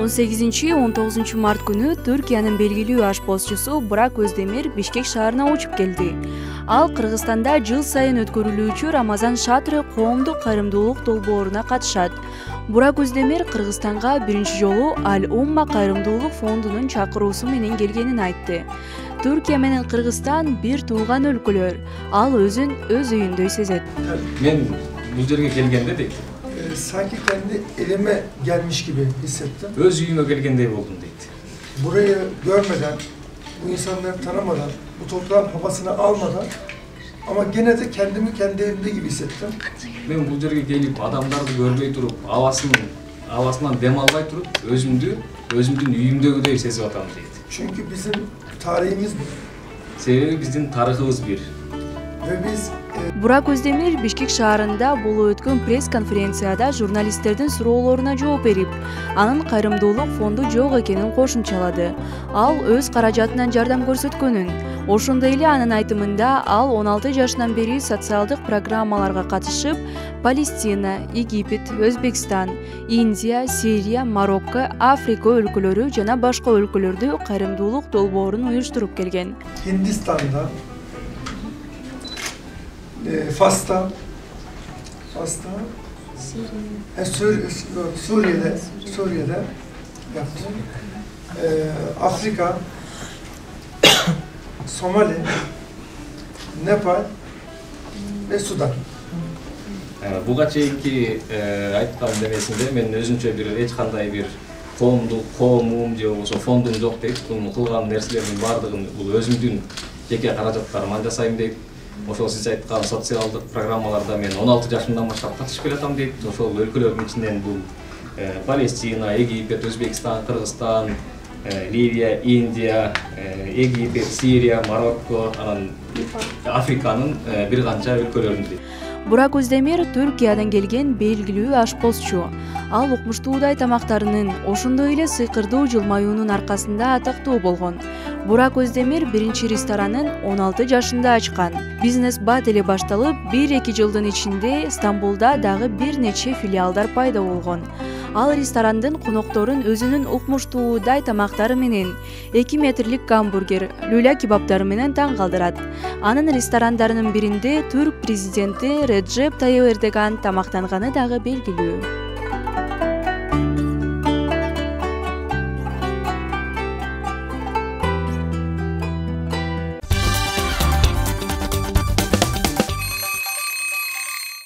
18-19 март күнү Түркиянын белгилүү ашпозчусу Бурак Өздемир Бишкек шаарына учуп келди. Ал Кыргызстанда жыл сайын өткөрүлүүчү Рамазан шатры коомдук кайрымдуулук долбооруна катышат. Бурак Өздемир Кыргызстанга биринчи жолу Аль-Умма кайрымдуулук фондунун чакыруусу менен келгенин айтты. Түркия менен Кыргызстан бир тууган өлкөлөр. Ал өзүн өз үйүндөй сезет. Мен бул жерге келгенде дейт. Sanki kendi elime gelmiş gibi hissettim. Öz үйüme gelgендей болдum deydi. Burayı görmeden, bu insanları tanımadan, bu toprağın havasını almadan ama gene de kendimi kendi evimde gibi hissettim. Men bul жерге келип, адамдарды көрбөй туруп, абасынан дем албай туруp, өзүмдүн үйүмдөгүдөй сезип атам дейт. Çünkü bizim tarihimiz bu. Себеби биздин тарыхыбыз бир. Ve biz Бурак Өздемир Бишкек шаарында болуп өткөн пресс-конференцияда журналисттердин суроолоруна жооп берип, анын кайрымдуулук фонду жок экенин кошумчалады. Ал өз каражатынан жардам көрсөткөнүн. Ошондой эле анын айтымында ал 16 жашынан бери социалдык программаларга катышып, Палестина, Египет, Өзбекстан, Индия, Сирия, Марокко, Африка өлкөлөрү жана башка өлкөлөрдө кайрымдуулук долбоорун уюштуруп келген. Hindistan'da, Fas'ta, Suriye'de yaptım. Afrika, Somali, Nepal ve Sudan. Буга чейинки айткан демесинде мен өзүнчө бир эч кандай бир коомум же болбосо фондум жок дейт. Бул кылган нерселердин баардыгын бул өзүмдүн жеке каражаттарыман жасайм дейт. Ошол сиз айткан социалдык программаларда мен 16 жашымдан баштап катышып келатам дейт. Ошол өлкөлөрдүн ичинен бул Палестина, Египет, Өзбекстан, Кыргызстан, Ливия, Индия, Египет, Сирия, Марокко, анан Африканын бир канча өлкөлөрүндө. Бурак Өздемир Түркиядан келген белгилүү ашпозчу. Ал укмуштуудай тамактарынын, ошондой эле сыйкырдуу жылмаюунун аркасында атактуу болгон. Бурак Өздемир биринчи ресторанын 16 жашында ачкан. Бизнес бат эле башталып, 1-2 жылдын ичинде Стамбулда дагы бир нече филиалдар пайда болгон. Ал ресторандын конокторун өзүнүн укмуштуудай тамактары менен 2 метрлик гамбургер, люля кебаптары менен таң калтырат. Анын ресторандарынын биринде түрк президенти Реджеп Тайып Эрдоган тамактанганы дагы белгилүү.